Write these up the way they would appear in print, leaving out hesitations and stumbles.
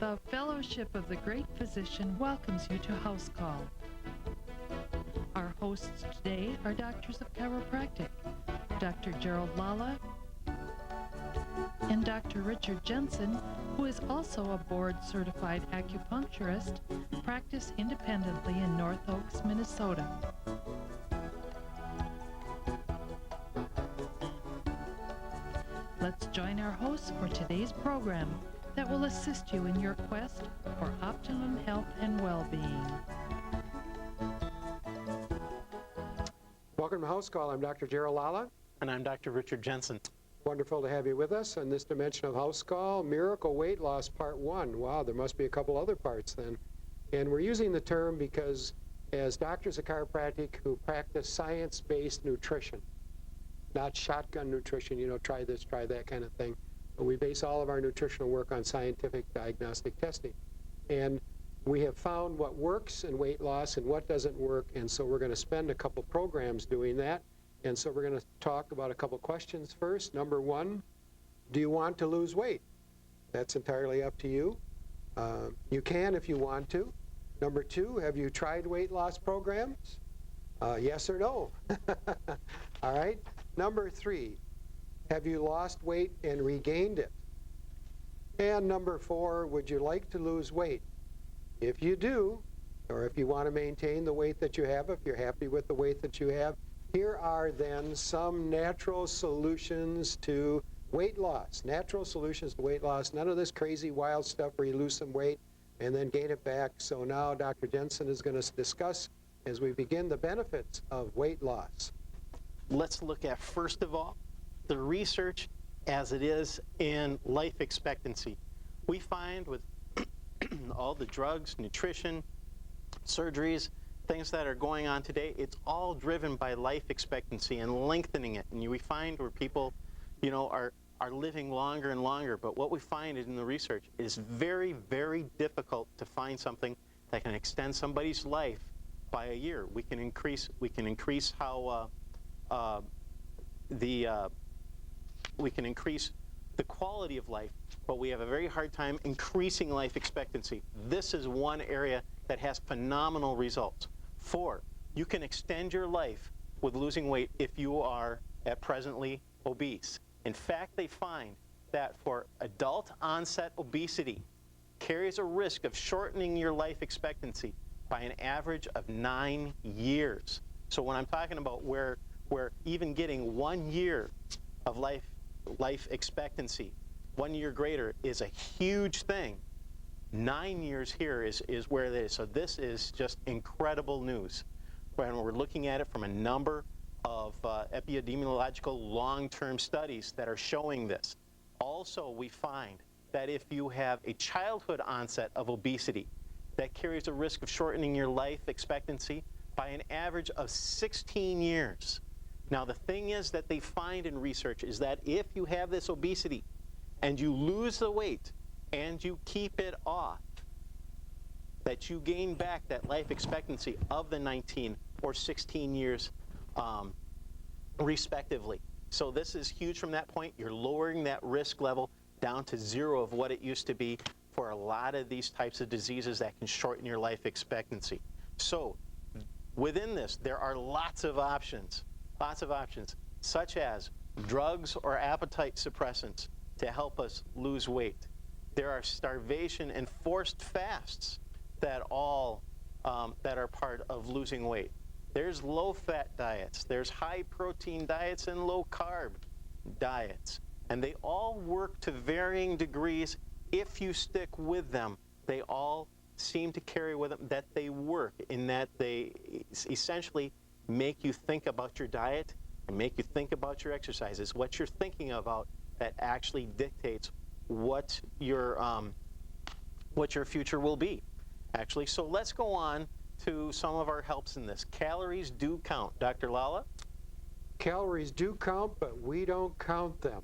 The Fellowship of the Great Physician welcomes you to House Call. Our hosts today are doctors of chiropractic, Dr. Gerald Lala and Dr. Richard Jensen, who is also a board-certified acupuncturist, practice independently in North Oaks, Minnesota. Let's join our hosts for today's program that will assist you in your quest for optimum health and well-being. Welcome to House Call. I'm Dr. Gerald Lala. And I'm Dr. Richard Jensen. Wonderful to have you with us on this dimension of House Call, Miracle Weight Loss Part 1. Wow, there must be a couple other parts then. And we're using the term because as doctors of chiropractic who practice science-based nutrition, not shotgun nutrition, try this, try that kind of thing, but we base all of our nutritional work on scientific diagnostic testing. And we have found what works in weight loss and what doesn't work, and so we're going to spend a couple programs doing that. And so we're going to talk about a couple questions first. Number one, do you want to lose weight? That's entirely up to you. You can if you want to. Number two, have you tried weight loss programs? Yes or no? All right. Number three, have you lost weight and regained it? And number four, would you like to lose weight? If you do, or if you want to maintain the weight that you have, if you're happy with the weight that you have, here are then some natural solutions to weight loss. Natural solutions to weight loss. None of this crazy wild stuff where you lose some weight and then gain it back. So now Dr. Jensen is going to discuss, as we begin, the benefits of weight loss. Let's look at, first of all, the research as it is in life expectancy. We find with all the drugs, nutrition, surgeries, things that are going on today, it's all driven by life expectancy and lengthening it. And we find where people, are living longer and longer. But what we find in the research is very, very difficult to find something that can extend somebody's life by a year. We can increase how we can increase the quality of life, but we have a very hard time increasing life expectancy. This is one area that has phenomenal results. 4, you can extend your life with losing weight if you are at presently obese. In fact, they find that for adult onset obesity carries a risk of shortening your life expectancy by an average of 9 years. So when I'm talking about where even getting 1 year of life expectancy, 1 year greater, is a huge thing, 9 years here is where it is. So this is just incredible news. When we're looking at it from a number of epidemiological long-term studies that are showing this. Also, we find that if you have a childhood onset of obesity, that carries a risk of shortening your life expectancy by an average of 16 years. Now, the thing is that they find in research is that if you have this obesity and you lose the weight and you keep it off, that you gain back that life expectancy of the 19 or 16 years respectively. So this is huge from that point. You're lowering that risk level down to 0 of what it used to be for a lot of these types of diseases that can shorten your life expectancy. So within this, there are lots of options, such as drugs or appetite suppressants to help us lose weight. There are starvation and forced fasts that that are part of losing weight. There's low-fat diets. There's high-protein diets and low-carb diets. And they all work to varying degrees if you stick with them. They all seem to carry with them that they work, in that they essentially make you think about your diet and make you think about your exercises. What you're thinking about that actually dictates what your future will be, actually. So let's go on to some of our helps in this. Calories do count. Dr. Lala? Calories do count, but we don't count them,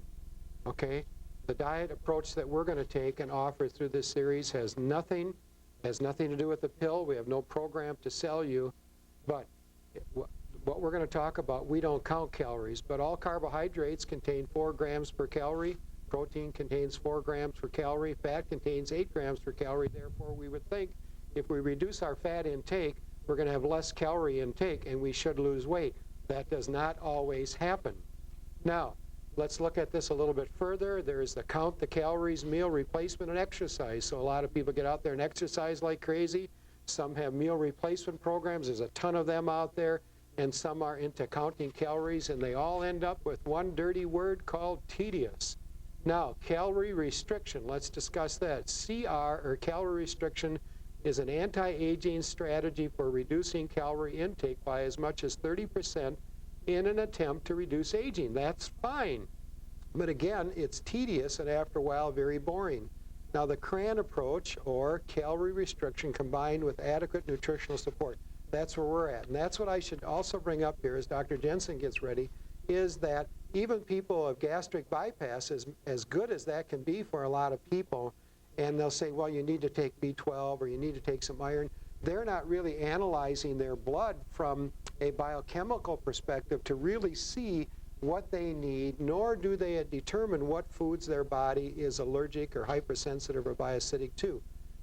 okay? The diet approach that we're going to take and offer through this series has nothing to do with the pill. We have no program to sell you, but what we're going to talk about, we don't count calories, but all carbohydrates contain 4 grams per calorie. Protein contains 4 grams per calorie. Fat contains 8 grams per calorie. Therefore, we would think if we reduce our fat intake, we're going to have less calorie intake and we should lose weight. That does not always happen. Now, let's look at this a little bit further. There's the count the calories, meal replacement, and exercise. So a lot of people get out there and exercise like crazy. Some have meal replacement programs. There's a ton of them out there. And some are into counting calories, and they all end up with one dirty word called tedious. Now, calorie restriction, let's discuss that. CR, or calorie restriction, is an anti-aging strategy for reducing calorie intake by as much as 30% in an attempt to reduce aging. That's fine. But again, it's tedious and after a while very boring. Now, the CRAN approach, or calorie restriction combined with adequate nutritional support, that's where we're at. And that's what I should also bring up here as Dr. Jensen gets ready, is that even people of gastric bypass, as good as that can be for a lot of people, and they'll say, well, you need to take B12 or you need to take some iron, they're not really analyzing their blood from a biochemical perspective to really see what they need, nor do they determine what foods their body is allergic or hypersensitive or bioacidic to.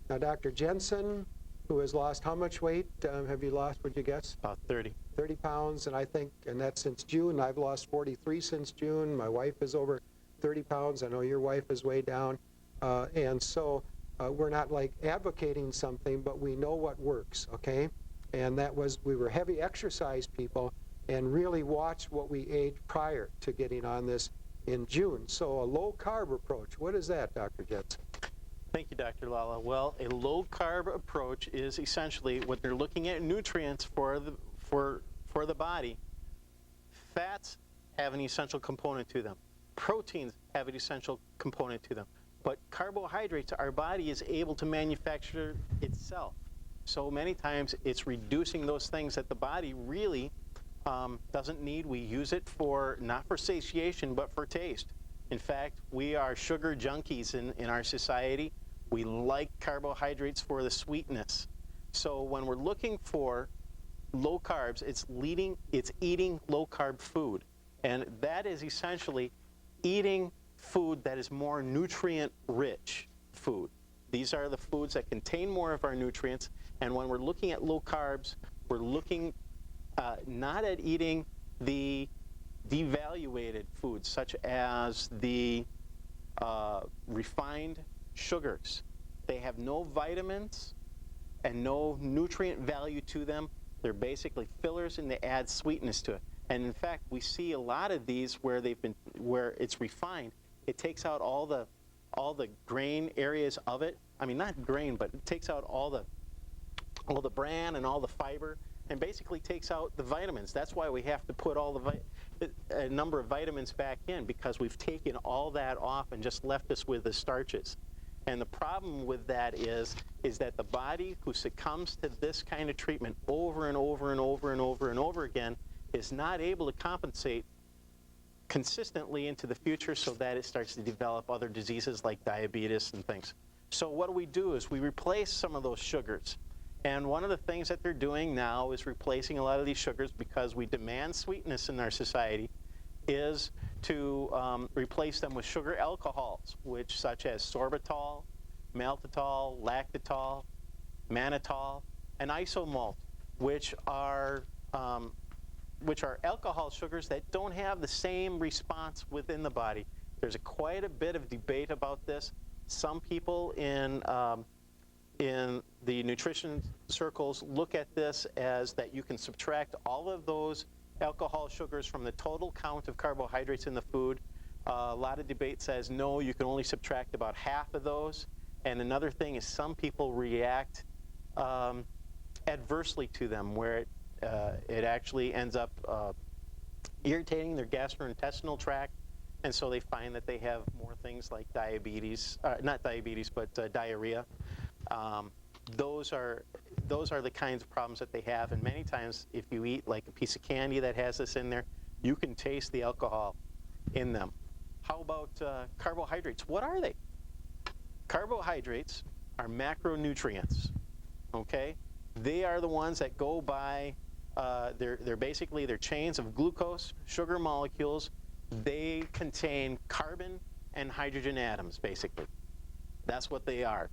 Now, Dr. Jensen, who has lost how much weight have you lost, would you guess? About 30. 30 pounds, and I think, and that's since June. I've lost 43 since June. My wife is over 30 pounds. I know your wife is way down. And so we're not like advocating something, but we know what works, okay? And that was, we were heavy exercise people and really watched what we ate prior to getting on this in June. So a low-carb approach, what is that, Dr. Jensen? Thank you, Dr. Lala. Well, a low-carb approach is essentially when they're looking at nutrients for the body. Fats have an essential component to them. Proteins have an essential component to them. But carbohydrates, our body is able to manufacture itself. So many times it's reducing those things that the body really doesn't need. We use it for, not for satiation, but for taste. In fact, we are sugar junkies in our society. We like carbohydrates for the sweetness. So when we're looking for low carbs, it's eating low carb food. And that is essentially eating food that is more nutrient rich food. These are the foods that contain more of our nutrients. And when we're looking at low carbs, we're looking not at eating the devaluated foods such as the refined sugars. They have no vitamins and no nutrient value to them. They're basically fillers and they add sweetness to it. And in fact, we see a lot of these where it's refined. It takes out all the grain areas of it. I mean, not grain, but it takes out all the bran and all the fiber, and basically takes out the vitamins. That's why we have to put a number of vitamins back in, because we've taken all that off and just left us with the starches. And the problem with that is that the body, who succumbs to this kind of treatment over and over and over and over and over again, is not able to compensate consistently into the future, so that it starts to develop other diseases like diabetes and things. So what we do is we replace some of those sugars. And one of the things that they're doing now is replacing a lot of these sugars, because we demand sweetness in our society, is to replace them with sugar alcohols, such as sorbitol, maltitol, lactitol, mannitol, and isomalt, which are alcohol sugars that don't have the same response within the body. There's quite a bit of debate about this. Some people in the nutrition circles look at this as that you can subtract all of those alcohol sugars from the total count of carbohydrates in the food. A lot of debate says no, you can only subtract about half of those. And another thing is some people react adversely to them, where it actually ends up irritating their gastrointestinal tract, and so they find that they have more things like diabetes, not diabetes, but diarrhea. Those are the kinds of problems that they have, and many times if you eat like a piece of candy that has this in there, you can taste the alcohol in them. How about carbohydrates? What are they? Carbohydrates are macronutrients, okay? They are the ones that go by, they're basically chains of glucose, sugar molecules. They contain carbon and hydrogen atoms, basically. That's what they are,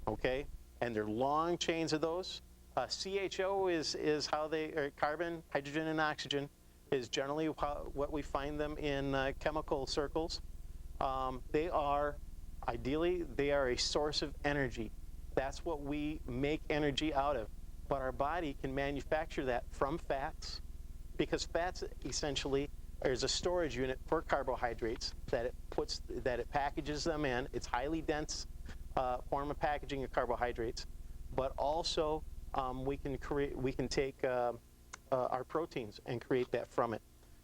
okay? And they're long chains of those. CHO is how they, or carbon, hydrogen, and oxygen is generally what we find them in chemical circles. Ideally, they are a source of energy. That's what we make energy out of. But our body can manufacture that from fats, because fats essentially is a storage unit for carbohydrates that it packages them in. It's highly dense form of packaging of carbohydrates, but also we can take our proteins and create that from it.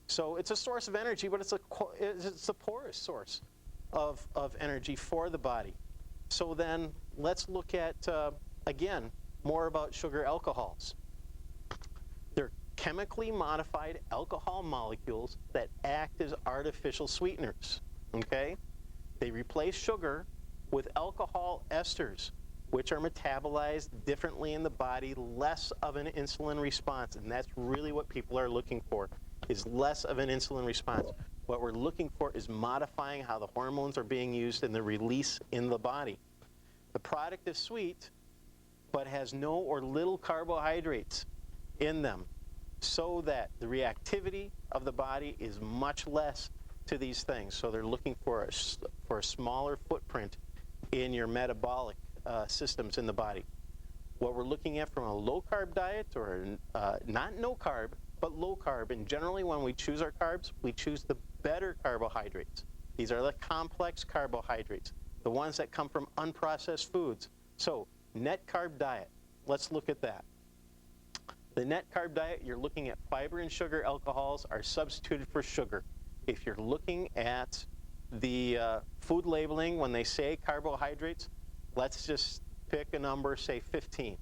So it's a source of energy, but it's a porous source of energy for the body. So then let's look at, again, more about sugar alcohols. They're chemically modified alcohol molecules that act as artificial sweeteners, okay? They replace sugar with alcohol esters, which are metabolized differently in the body, less of an insulin response. And that's really what people are looking for, is less of an insulin response. What we're looking for is modifying how the hormones are being used and the release in the body. The product is sweet, but has no or little carbohydrates in them, so that the reactivity of the body is much less to these things. So they're looking for a smaller footprint in your metabolic systems in the body. What we're looking at from a low-carb diet, or not no-carb, but low-carb, and generally when we choose our carbs, we choose the better carbohydrates. These are the complex carbohydrates, the ones that come from unprocessed foods. So net carb diet, let's look at that. The net carb diet, you're looking at fiber and sugar alcohols are substituted for sugar. If you're looking at the food labeling, when they say carbohydrates, let's just pick a number, say 15.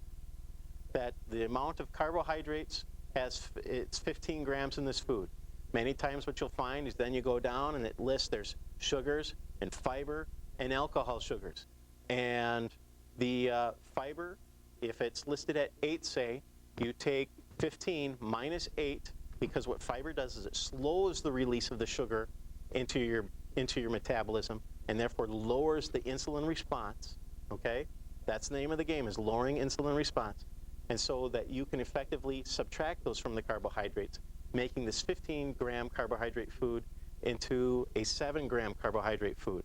That the amount of carbohydrates it's 15 grams in this food. Many times what you'll find is then you go down and it lists there's sugars and fiber and alcohol sugars. And the fiber, if it's listed at 8, say, you take 15 minus 8, because what fiber does is it slows the release of the sugar into your metabolism, and therefore lowers the insulin response, okay? That's the name of the game, is lowering insulin response. And so that you can effectively subtract those from the carbohydrates, making this 15-gram carbohydrate food into a 7-gram carbohydrate food.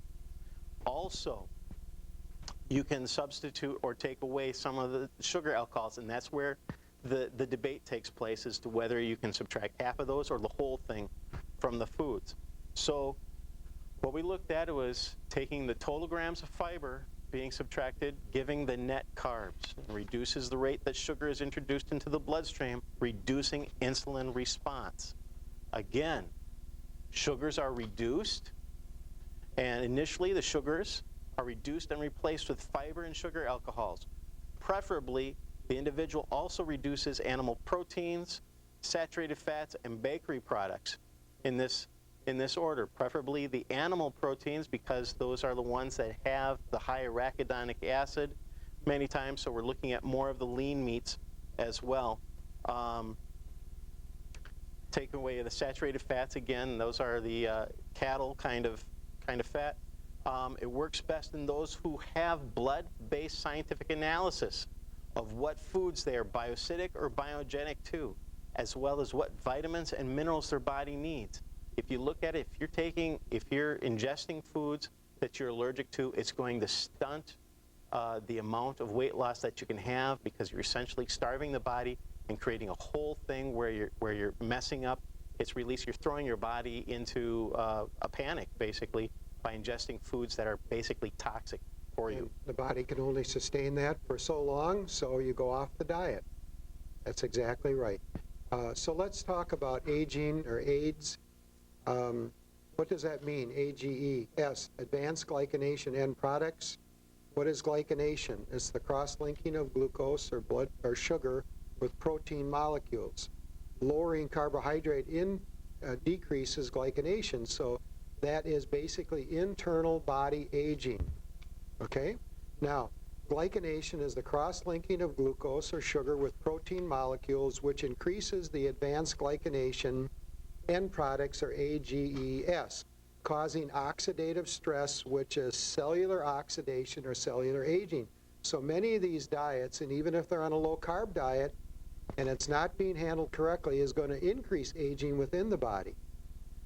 Also, you can substitute or take away some of the sugar alcohols, and that's where the debate takes place as to whether you can subtract half of those or the whole thing from the foods. So what we looked at was taking the total grams of fiber being subtracted, giving the net carbs. It reduces the rate that sugar is introduced into the bloodstream, reducing insulin response. Again, sugars are reduced, and initially the sugars are reduced and replaced with fiber and sugar alcohols. Preferably, the individual also reduces animal proteins, saturated fats, and bakery products in this order. Preferably the animal proteins, because those are the ones that have the high arachidonic acid many times, so we're looking at more of the lean meats as well. Take away the saturated fats, again, those are the cattle kind of fat. It works best in those who have blood-based scientific analysis of what foods they are bioacidic or biogenic to, as well as what vitamins and minerals their body needs. If you look at it, if you're ingesting foods that you're allergic to, it's going to stunt the amount of weight loss that you can have, because you're essentially starving the body and creating a whole thing where you're messing up its release. You're throwing your body into a panic, basically, by ingesting foods that are basically toxic for you. The body can only sustain that for so long, so you go off the diet. That's exactly right. So let's talk about aging or AIDS. What does that mean, AGE? Advanced glycanation end products. What is glycanation? It's the cross-linking of glucose or blood or sugar with protein molecules. Lowering carbohydrate decreases glycanation, so that is basically internal body aging. Okay? Now, glycanation is the cross-linking of glucose or sugar with protein molecules, which increases the advanced glycanation end products, or AGEs. causing oxidative stress, which is cellular oxidation or cellular aging. So many of these diets, and even if they're on a low-carb diet, and it's not being handled correctly, is going to increase aging within the body.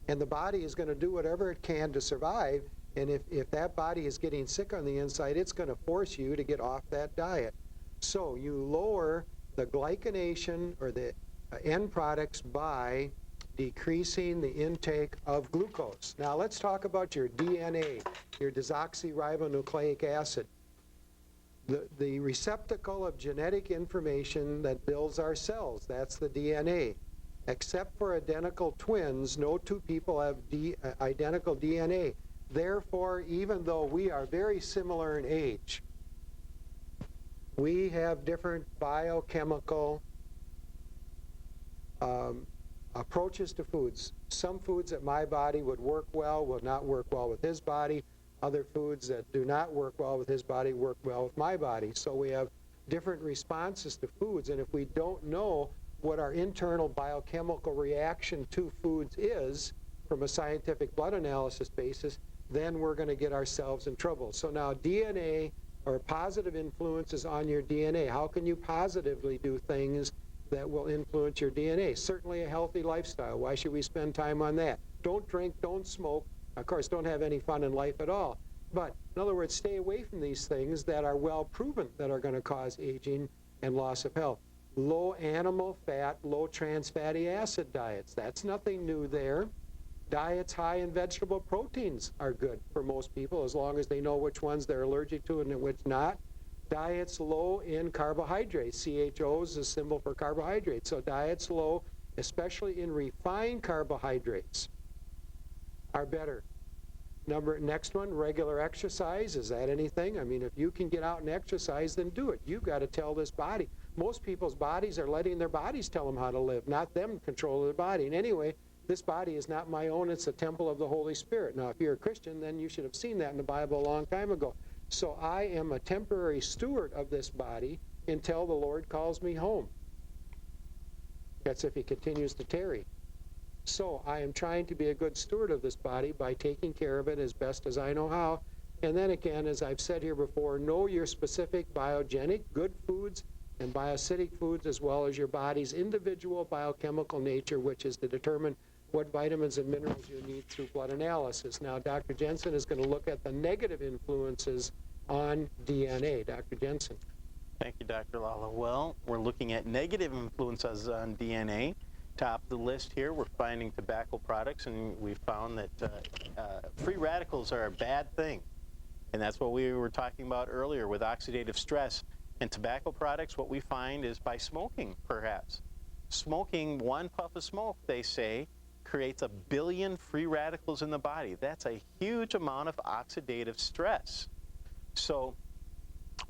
And the body is going to do whatever it can to survive, and if that body is getting sick on the inside, it's going to force you to get off that diet. So you lower the glycination or the end products by decreasing the intake of glucose. Now let's talk about your DNA, your desoxyribonucleic acid. The receptacle of genetic information that builds our cells, that's the DNA. Except for identical twins, no two people have identical DNA. Therefore, even though we are very similar in age, we have different biochemical approaches to foods. Some foods that my body would work well will not work well with his body. Other foods that do not work well with his body work well with my body. So we have different responses to foods, and if we don't know what our internal biochemical reaction to foods is from a scientific blood analysis basis, then we're going to get ourselves in trouble. So now DNA, or positive influences on your DNA. How can you positively do things that will influence your DNA? Certainly a healthy lifestyle. Why should we spend time on that? Don't drink, don't smoke. Of course, don't have any fun in life at all. But in other words, stay away from these things that are well proven that are going to cause aging and loss of health. Low animal fat, low trans fatty acid diets. That's nothing new there. Diets high in vegetable proteins are good for most people as long as they know which ones they're allergic to and which not. Diets low in carbohydrates. CHO is a symbol for carbohydrates. So diets low, especially in refined carbohydrates, are better. Next one, regular exercise. Is that anything? I mean, if you can get out and exercise, then do it. You've got to tell this body. Most people's bodies are letting their bodies tell them how to live, not them control their body. And anyway, this body is not my own. It's a temple of the Holy Spirit. Now, if you're a Christian, then you should have seen that in the Bible a long time ago. So I am a temporary steward of this body until the Lord calls me home. That's if he continues to tarry. So I am trying to be a good steward of this body by taking care of it as best as I know how. And then again, as I've said here before, know your specific biogenic, good foods, and bioacidic foods, as well as your body's individual biochemical nature, which is to determine what vitamins and minerals you need through blood analysis. Now, Dr. Jensen is going to look at the negative influences on DNA. Dr. Jensen. Thank you, Dr. Lala. Well, we're looking at negative influences on DNA. Top of the list here, we're finding tobacco products, and we found that free radicals are a bad thing. And that's what we were talking about earlier with oxidative stress. And tobacco products, what we find is by smoking, perhaps. Smoking, one puff of smoke, they say, creates 1 billion free radicals in the body. That's a huge amount of oxidative stress. So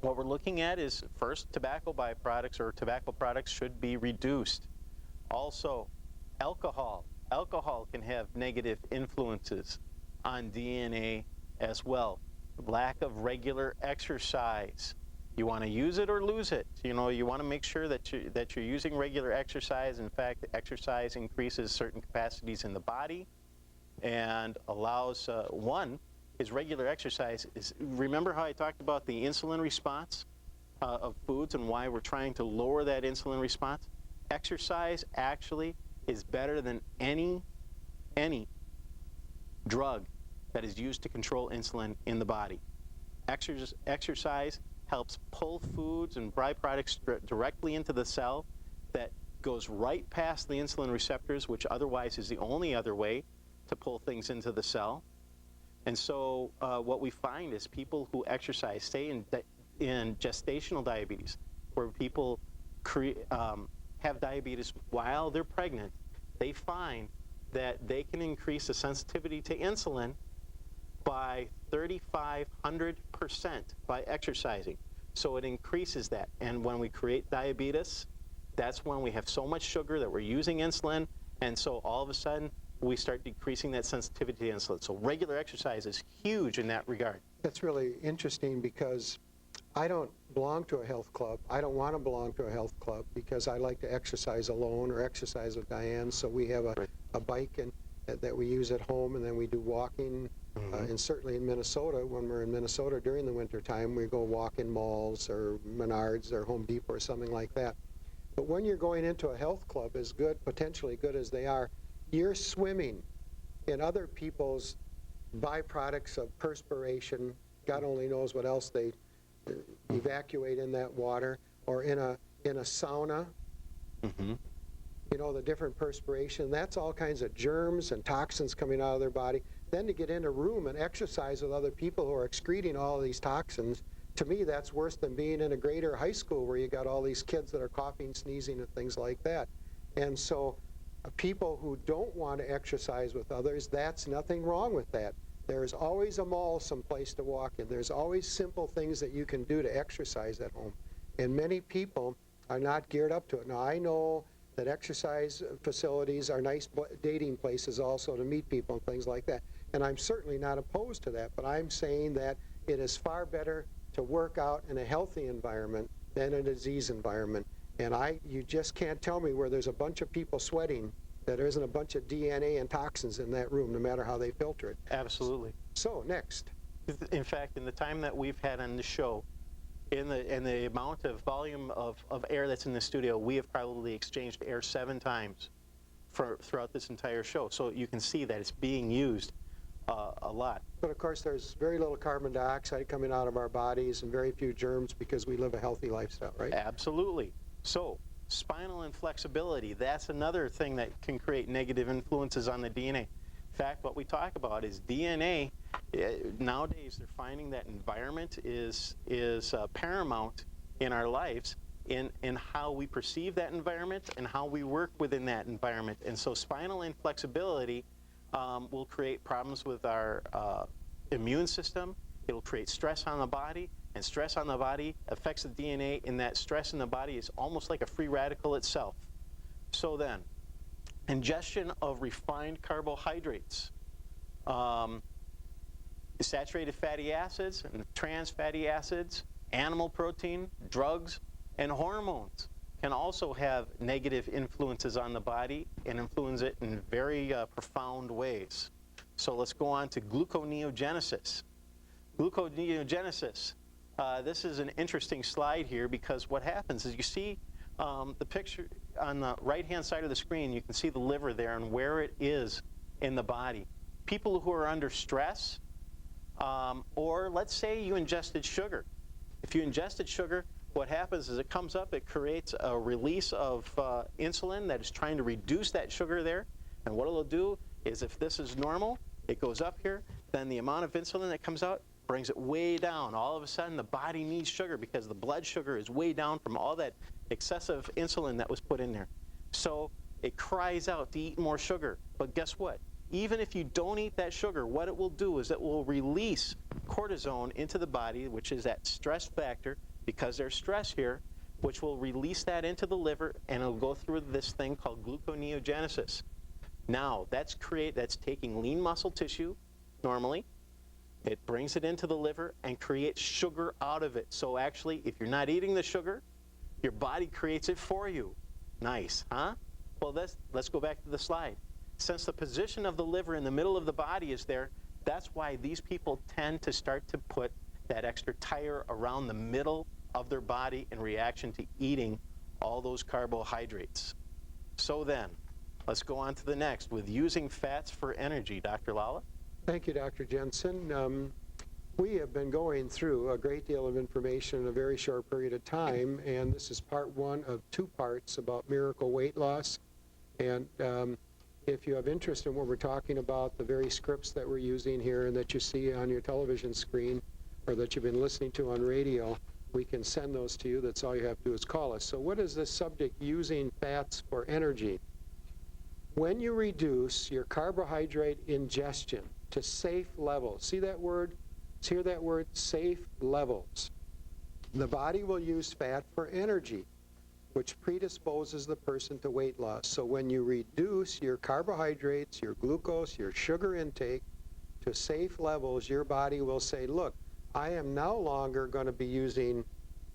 what we're looking at is, first, tobacco byproducts or tobacco products should be reduced. Also, alcohol. Alcohol can have negative influences on DNA as well. Lack of regular exercise. You want to use it or lose it. You know, you want to make sure that you're using regular exercise. In fact, exercise increases certain capacities in the body and allows, one is regular exercise. Remember how I talked about the insulin response of foods and why we're trying to lower that insulin response? Exercise actually is better than any drug that is used to control insulin in the body. Exercise helps pull foods and byproducts directly into the cell that goes right past the insulin receptors, which otherwise is the only other way to pull things into the cell. And so what we find is people who exercise, say in gestational diabetes, where people have diabetes while they're pregnant, they find that they can increase the sensitivity to insulin by 3,500% by exercising. So it increases that. And when we create diabetes, that's when we have so much sugar that we're using insulin, and so all of a sudden we start decreasing that sensitivity to insulin. So regular exercise is huge in that regard. That's really interesting because I don't belong to a health club. I don't want to belong to a health club because I like to exercise alone or exercise with Diane. So we have a bike, and that we use at home, and then we do walking. And certainly in Minnesota, when we're in Minnesota during the winter time, we go walk in malls or Menards or Home Depot or something like that. But when you're going into a health club, as good, potentially good as they are, you're swimming in other people's byproducts of perspiration. God only knows what else they evacuate in that water, or in a sauna. You know, the different perspiration, that's all kinds of germs and toxins coming out of their body. Then to get in a room and exercise with other people who are excreting all of these toxins, to me that's worse than being in a grade or high school where you got all these kids that are coughing, sneezing, and things like that. And so people who don't want to exercise with others, that's nothing wrong with that. There's always a mall someplace to walk in. There's always simple things that you can do to exercise at home. And many people are not geared up to it. Now, I know that exercise facilities are nice dating places also to meet people and things like that. And I'm certainly not opposed to that, but I'm saying that it is far better to work out in a healthy environment than a disease environment. And you just can't tell me where there's a bunch of people sweating that there isn't a bunch of DNA and toxins in that room, no matter how they filter it. Absolutely. So, next. In fact, in the time that we've had on the show, in the amount of volume of air that's in the studio, we have probably exchanged air 7 times throughout this entire show. So you can see that it's being used a lot. But of course, there's very little carbon dioxide coming out of our bodies and very few germs because we live a healthy lifestyle, right? Absolutely. So spinal inflexibility, that's another thing that can create negative influences on the DNA. In fact, what we talk about is DNA. Nowadays, they're finding that environment is paramount in our lives in how we perceive that environment and how we work within that environment. And so spinal inflexibility will create problems with our immune system. It'll create stress on the body, and stress on the body affects the DNA, and that stress in the body is almost like a free radical itself. So then, ingestion of refined carbohydrates, saturated fatty acids and trans fatty acids, animal protein, drugs, and hormones can also have negative influences on the body and influence it in very profound ways. So let's go on to gluconeogenesis. Gluconeogenesis. This is an interesting slide here because what happens is you see the picture on the right-hand side of the screen, you can see the liver there and where it is in the body. People who are under stress, or let's say you ingested sugar. If you ingested sugar, what happens is it comes up, it creates a release of insulin that is trying to reduce that sugar there. And what it'll do is if this is normal, it goes up here, then the amount of insulin that comes out brings it way down. All of a sudden, the body needs sugar because the blood sugar is way down from all that excessive insulin that was put in there. So it cries out to eat more sugar. But guess what? Even if you don't eat that sugar, what it will do is it will release cortisone into the body, which is that stress factor, because there's stress here, which will release that into the liver, and it'll go through this thing called gluconeogenesis. Now, that's taking lean muscle tissue, normally. It brings it into the liver and creates sugar out of it. So actually, if you're not eating the sugar, your body creates it for you. Nice, huh? Well, let's go back to the slide. Since the position of the liver in the middle of the body is there, that's why these people tend to start to put that extra tire around the middle of their body in reaction to eating all those carbohydrates. So then, let's go on to the next with using fats for energy. Dr. Lala? Thank you, Dr. Jensen. We have been going through a great deal of information in a very short period of time, and this is part 1 of 2 parts about miracle weight loss. And if you have interest in what we're talking about, the very scripts that we're using here and that you see on your television screen or that you've been listening to on radio, we can send those to you. That's all you have to do is call us. So what is this subject, using fats for energy? When you reduce your carbohydrate ingestion to safe levels, see that word? Hear that word? Safe levels. The body will use fat for energy, which predisposes the person to weight loss. So when you reduce your carbohydrates, your glucose, your sugar intake to safe levels, your body will say, look, I am no longer going to be using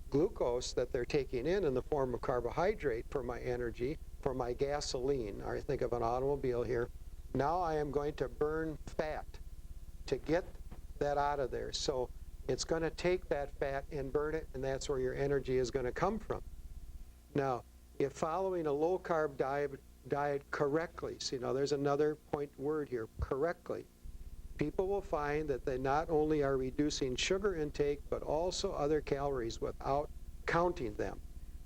glucose that they're taking in the form of carbohydrate for my energy, for my gasoline. I think of an automobile here. Now I am going to burn fat to get that out of there. So it's going to take that fat and burn it, and that's where your energy is going to come from. Now, if following a low-carb diet correctly, see, now there's another word here, correctly, people will find that they not only are reducing sugar intake, but also other calories without counting them.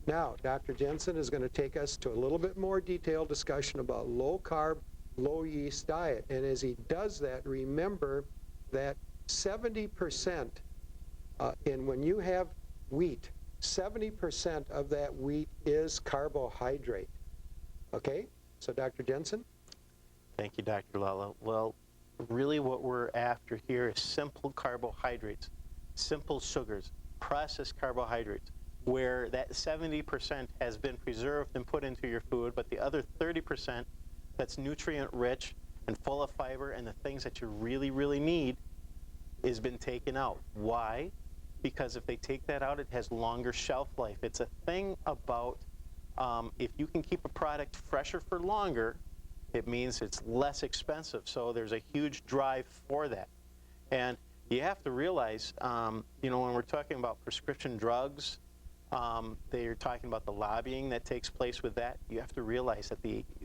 Now, Dr. Jensen is going to take us to a little bit more detailed discussion about low-carb, low-yeast diet. And as he does that, remember that 70%, and when you have wheat, 70% of that wheat is carbohydrate. Okay? So, Dr. Jensen? Thank you, Dr. Lala. Well, really what we're after here is simple carbohydrates, simple sugars, processed carbohydrates, where that 70% has been preserved and put into your food, but the other 30% that's nutrient-rich and full of fiber and the things that you really, really need has been taken out. Why? Because if they take that out, it has longer shelf life. It's a thing about if you can keep a product fresher for longer, it means it's less expensive. So there's a huge drive for that. And you have to realize, you know, when we're talking about prescription drugs, they're talking about the lobbying that takes place with that. You have to realize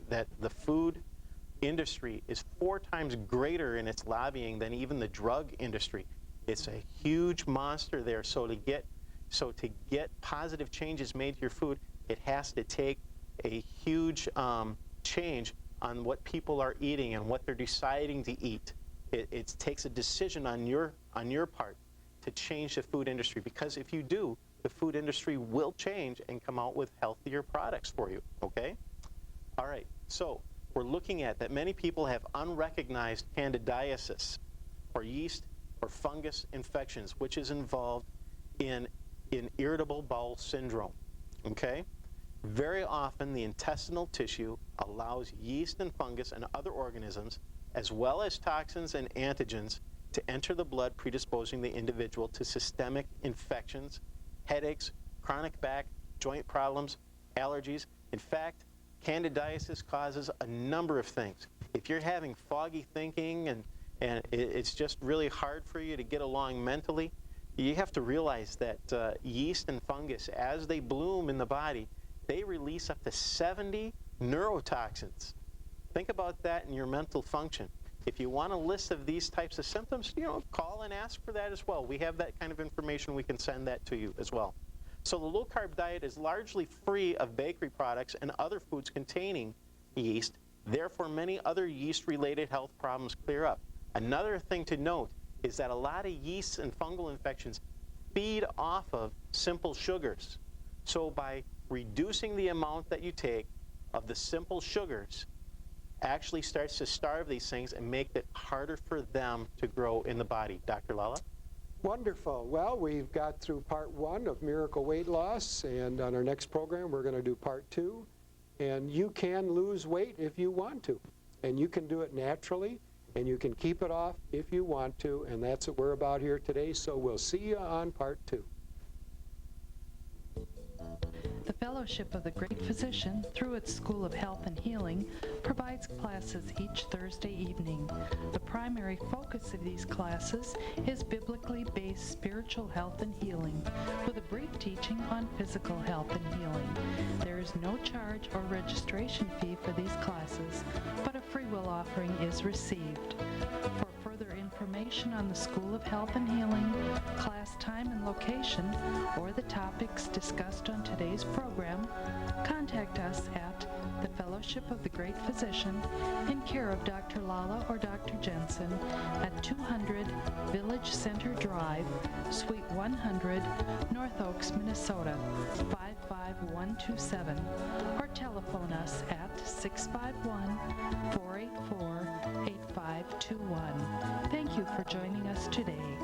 that the food industry is 4 times greater in its lobbying than even the drug industry. It's a huge monster there. So to get positive changes made to your food, it has to take a huge change on what people are eating and what they're deciding to eat. It takes a decision on your part to change the food industry, because if you do, the food industry will change and come out with healthier products for you, okay? All right, so we're looking at that many people have unrecognized candidiasis, or yeast or fungus infections, which is involved in irritable bowel syndrome, okay? Very often the intestinal tissue allows yeast and fungus and other organisms, as well as toxins and antigens, to enter the blood, predisposing the individual to systemic infections, headaches, chronic back, joint problems, allergies. In fact, candidiasis causes a number of things. If you're having foggy thinking and it's just really hard for you to get along mentally, you have to realize that yeast and fungus, as they bloom in the body, they release up to 70 neurotoxins. Think about that in your mental function. If you want a list of these types of symptoms, you know, call and ask for that as well. We have that kind of information. We can send that to you as well. So the low-carb diet is largely free of bakery products and other foods containing yeast. Therefore, many other yeast-related health problems clear up. Another thing to note is that a lot of yeasts and fungal infections feed off of simple sugars. So by reducing the amount that you take of the simple sugars, actually starts to starve these things and make it harder for them to grow in the body. Dr. Lala? Wonderful. Well, we've got through part 1 of Miracle Weight Loss, and on our next program we're going to do part 2. And you can lose weight if you want to, and you can do it naturally, and you can keep it off if you want to, and that's what we're about here today. So we'll see you on part 2. The Fellowship of the Great Physician, through its School of Health and Healing, provides classes each Thursday evening. The primary focus of these classes is biblically based spiritual health and healing, with a brief teaching on physical health and healing. There is no charge or registration fee for these classes, but a free will offering is received. For further information on the School of Health and Healing, class time and location, or the topics discussed on today's program, contact us at the Fellowship of the Great Physician in care of Dr. Lala or Dr. Jensen at 200 Village Center Drive, Suite 100, North Oaks, Minnesota, 55127, or telephone us at 651-484-8521. Thank you for joining us today.